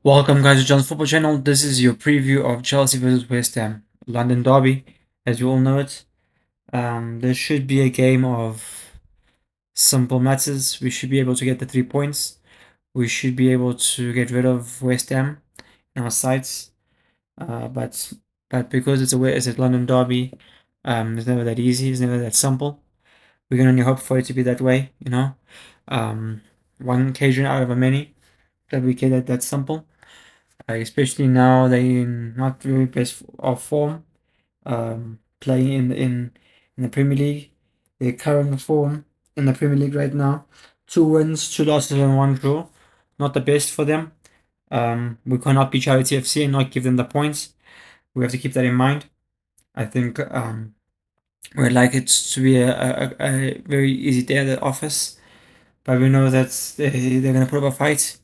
Welcome, guys, to John's Football Channel. This is your preview of Chelsea versus West Ham, London Derby, as you all know it. There should be a game of simple matters. We should be able to get the 3 points. We should be able to get rid of West Ham in our sights. But because it's a London Derby, it's never that easy. It's never that simple. We can only hope for it to be that way. One occasion out of a many that we get that simple. Especially now they're not very best of form, playing in the Premier League. Their current form in the Premier League right now, 2 wins, 2 losses, and 1 draw. Not the best for them. We cannot be Charity FC and not give them the points. We have to keep that in mind. I think we'd like it to be a very easy day at the office, but we know that they're gonna put up a fight.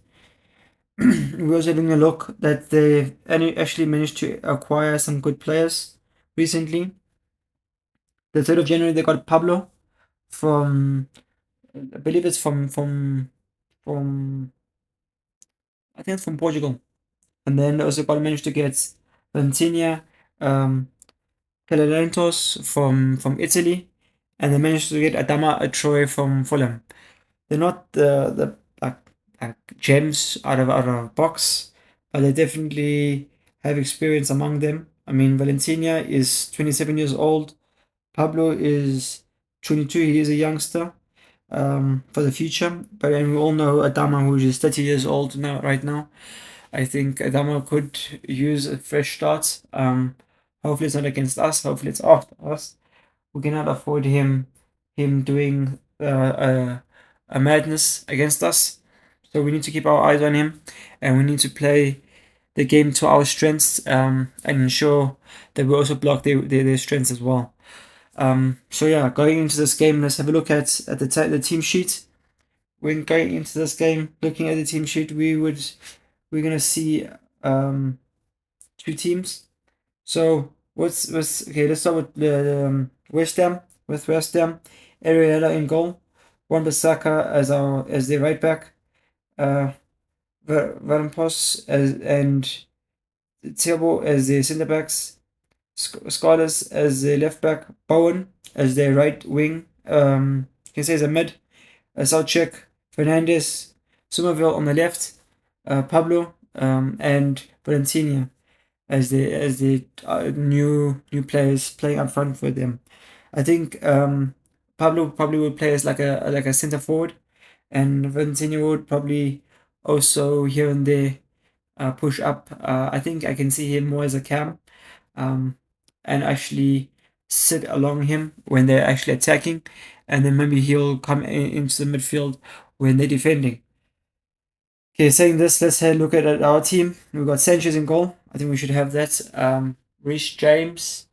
We also having a look that they actually managed to acquire some good players recently. The 3rd of January they got Pablo from, I believe it's from I think it's from Portugal, and then they also managed to get Valentina, Calalentos from Italy, and they managed to get Adama Troy from Fulham. They're not the like gems out of box, but they definitely have experience among them. I mean, Valentina is 27 years old. Pablo is 22. He is a youngster for the future. But and we all know Adama, who is 30 years old now, right now. I think Adama could use a fresh start. Hopefully it's not against us. Hopefully it's after us. We cannot afford him doing a madness against us. So we need to keep our eyes on him, and we need to play the game to our strengths, and ensure that we also block their strengths as well. So yeah, going into this game, let's have a look at the team sheet. When going into this game, looking at the team sheet, we're gonna see 2 teams. So what's okay? Let's start with the West Ham. With West Ham, Ariella in goal, Wan-Bissaka as the right back, Varampos and Thiago as the centre backs, Scarlett as the left back, Bowen as the right wing. You can say as a mid, Soucek, Fernandez, Somerville on the left, Pablo, and Valentina as the new players playing up front for them. I think Pablo probably would play as like a center forward, and Valentina would probably also here and there push up. I think I can see him more as a cam, um, and actually sit along him when they're actually attacking, and then maybe he'll come into the midfield when they're defending. Okay, saying this, let's have a look at our team. We've got Sanchez in goal. I think we should have that. Reece James.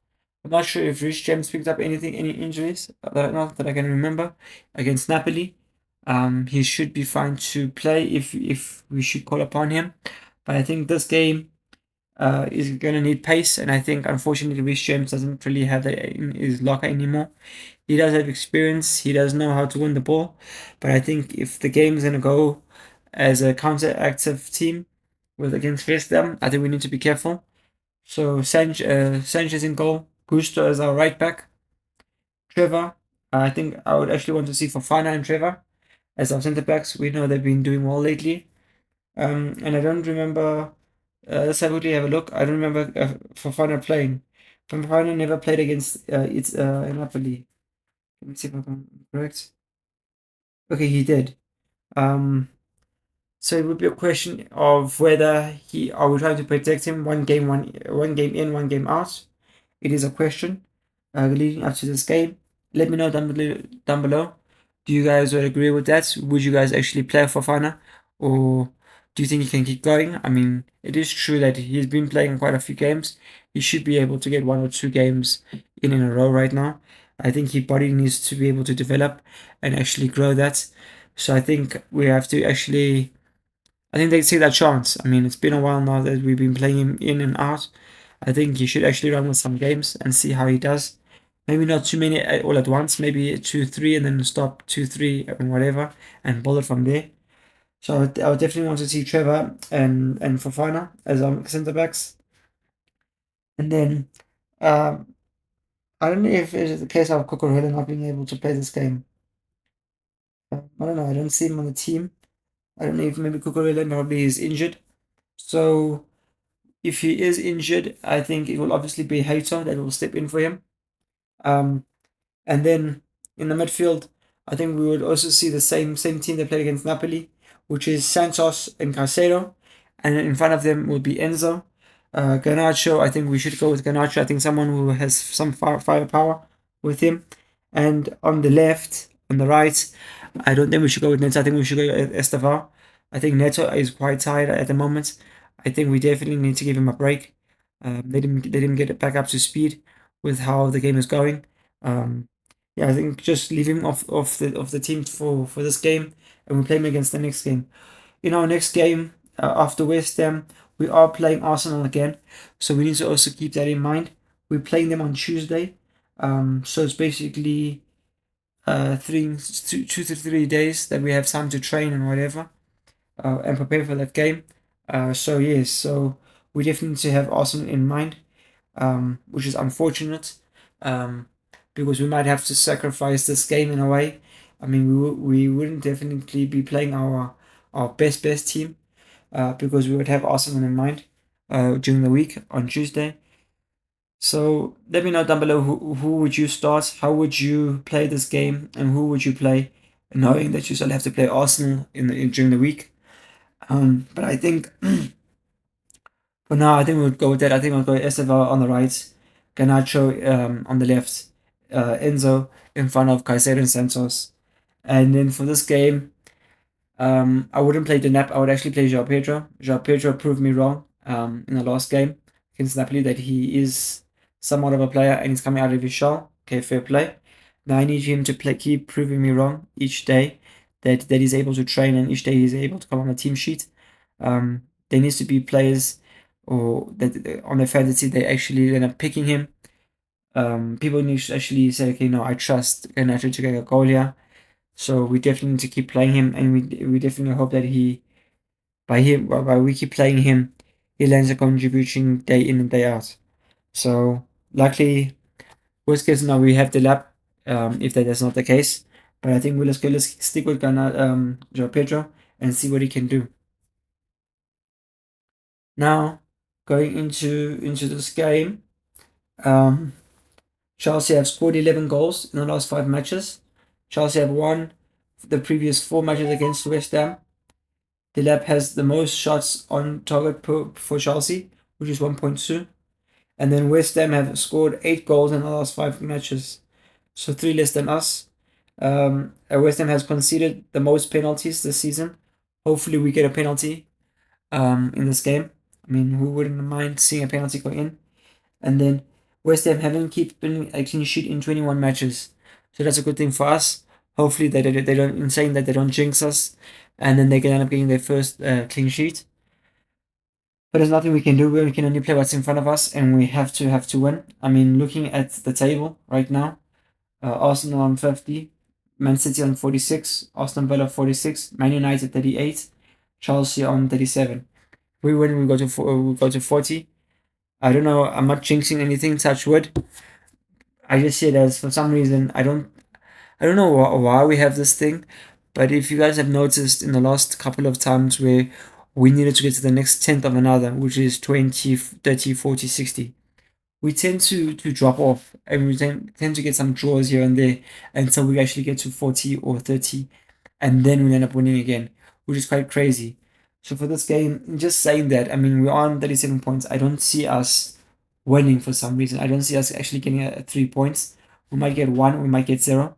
I'm not sure if Reece James picked up any injuries not that I can remember against Napoli. He should be fine to play if we should call upon him. But I think this game is gonna need pace, and I think unfortunately Reece James doesn't really have that in his locker anymore. He does have experience. He does know how to win the ball, but I think if the game is gonna go as a counter-active team with against West Ham, I think we need to be careful. So Sanchez in goal, Gusto as our right back, Trevor. I think I would actually want to see Fofana and Trevor as our centre backs. We know they've been doing well lately. And I don't remember. Let's quickly have a look. I don't remember Fofana playing. Fofana never played against it's Napoli. Let me see if I'm correct. Okay, he did. Um, So it would be a question of whether are we trying to protect him one game in, 1 game out. It is a question leading up to this game. Let me know down below. Do you guys would agree with that? Would you guys actually play Fofana, or do you think he can keep going? I mean, it is true that he's been playing quite a few games. He should be able to get 1 or 2 games in a row right now. I think his body needs to be able to develop and actually grow that. So I think we have to actually I think they take that chance. I mean, it's been a while now that we've been playing him in and out. I think he should actually run with some games and see how he does. Maybe not too many all at once, maybe 2, 3, and then stop 2, 3, and whatever, and build it from there. So I would definitely want to see Trevor and Fofana as our centre backs. And then I don't know if it's the case of Cucurella not being able to play this game. I don't know. I don't see him on the team. I don't know if maybe Cucurella probably is injured. So if he is injured, I think it will obviously be Hater that will step in for him. Um, and then in the midfield, I think we would also see the same team that played against Napoli, which is Santos and Caicedo, and in front of them will be Enzo. Garnacho, I think we should go with Garnacho. I think someone who has some firepower with him. And on the left, on the right, I don't think we should go with Neto. I think we should go with Estevar. I think Neto is quite tired at the moment. I think we definitely need to give him a break. Let him get it back up to speed with how the game is going. Um, yeah, I think just leave him off the team for this game, and we play him against the next game. In our next game after West Ham, we are playing Arsenal again, so we need to also keep that in mind. We're playing them on Tuesday, so it's basically 2 to 3 days that we have time to train and whatever, and prepare for that game. So yes, so we definitely need to have Arsenal in mind, which is unfortunate, um, because we might have to sacrifice this game in a way. I mean, we wouldn't definitely be playing our best team, because we would have Arsenal in mind during the week on Tuesday. So let me know down below who would you start, how would you play this game, and who would you play, knowing that you still have to play Arsenal during the week. But I think for now, I think we'll go with that. I think I'll go Estevao on the right, Garnacho on the left, Enzo in front of Caicedo and Santos. And then for this game, I wouldn't play Denap. I would actually play João Pedro. João Pedro proved me wrong in the last game against Napoli that he is somewhat of a player and he's coming out of his shell. Okay, fair play. Now I need him to keep proving me wrong each day that he's able to train and each day he's able to come on the team sheet. There needs to be players or that on the fantasy they actually end up picking him. People need to actually say, okay, no, I trust Garnacho to get a goal here. So we definitely need to keep playing him, and we definitely hope that by we keep playing him, he lands a contribution day in and day out. So luckily, worst case now we have the lap. If that is not the case, but I think let's stick with Joao Pedro and see what he can do. Now going into this game, um, Chelsea have scored 11 goals in the last 5 matches. Chelsea have won the previous 4 matches against West Ham. The lab has the most shots on target for Chelsea, which is 1.2. And then West Ham have scored 8 goals in the last 5 matches, so 3 less than us. West Ham has conceded the most penalties this season. Hopefully, we get a penalty in this game. I mean, who wouldn't mind seeing a penalty go in? And then West Ham haven't keeping a clean sheet in 21 matches, so that's a good thing for us. Hopefully, they don't, in saying that, they don't jinx us, and then they can end up getting their first clean sheet. But there's nothing we can do. We can only play what's in front of us, and we have to win. I mean, looking at the table right now, Arsenal on 50, Man City on 46, Aston Villa 46, Man United 38, Chelsea on 37. We win, we go to 40. I don't know. I'm not jinxing anything. Touch wood. I just see it as for some reason I don't know why we have this thing, but if you guys have noticed in the last couple of times where we needed to get to the next tenth of another, which is 20, 30, 40, 60, we tend to drop off and we tend to get some draws here and there until we actually get to 40 or 30, and then we end up winning again, which is quite crazy. So for this game, just saying that, I mean, we're on 37 points. I don't see us winning for some reason. I don't see us actually getting 3 points. We might get one, we might get zero,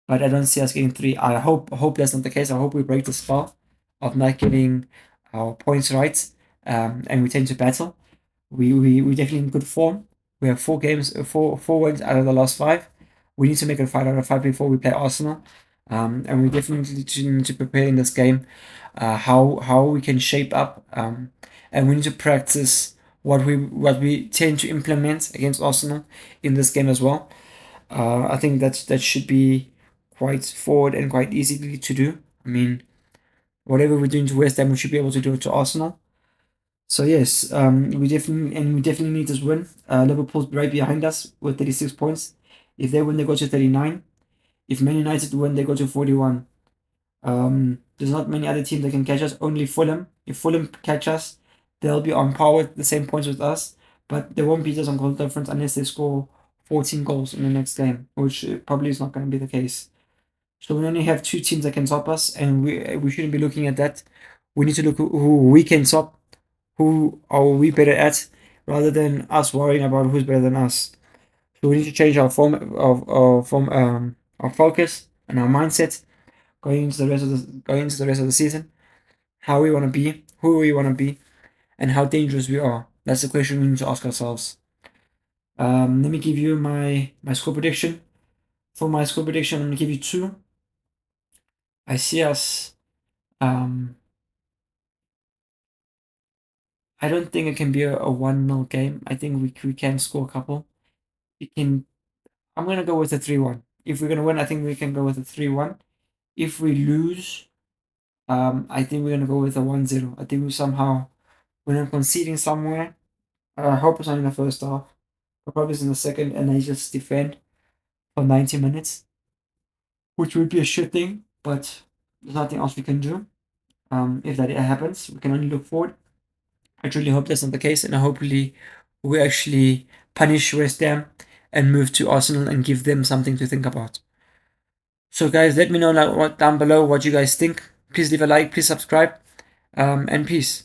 but I don't see us getting three. I hope that's not the case. I hope we break the spell of not getting our points right, and we tend to battle. We definitely in good form. We have 4 games, four wins out of the last 5. We need to make it 5 out of 5 before we play Arsenal, and we definitely need to prepare in this game, how we can shape up, and we need to practice what we tend to implement against Arsenal in this game as well. I think that should be quite forward and quite easy to do. I mean, Whatever we're doing to West Ham, we should be able to do it to Arsenal. So yes, we definitely need this win. Liverpool's right behind us with 36 points. If they win, they go to 39. If Man United win, they go to 41. There's not many other teams that can catch us. Only Fulham. If Fulham catch us, they'll be on par with the same points with us, but they won't beat us on goal difference unless they score 14 goals in the next game, which probably is not going to be the case. So we only have two teams that can top us, and we shouldn't be looking at that. We need to look who we can top, who are we better at, rather than us worrying about who's better than us. So we need to change our our focus and our mindset going into the rest of the season. How we want to be, who we want to be, and how dangerous we are. That's the question we need to ask ourselves. Let me give you my score prediction. For my score prediction, I'm gonna give you two. I see us. I don't think it can be a 1-0 game. I think we can score a couple. It can. I'm gonna go with a 3-1. If we're gonna win, I think we can go with a 3-1. If we lose, I think we're gonna go with a 1-0. I think we somehow we're not conceding somewhere. I hope it's not in the first half. But probably it's in the second, and they just defend for 90 minutes, which would be a shit thing. But there's nothing else we can do. If that happens, we can only look forward. I truly hope that's not the case, and hopefully we actually punish West Ham and move to Arsenal and give them something to think about. So guys, let me know down below what you guys think. Please leave a like, please subscribe, and peace.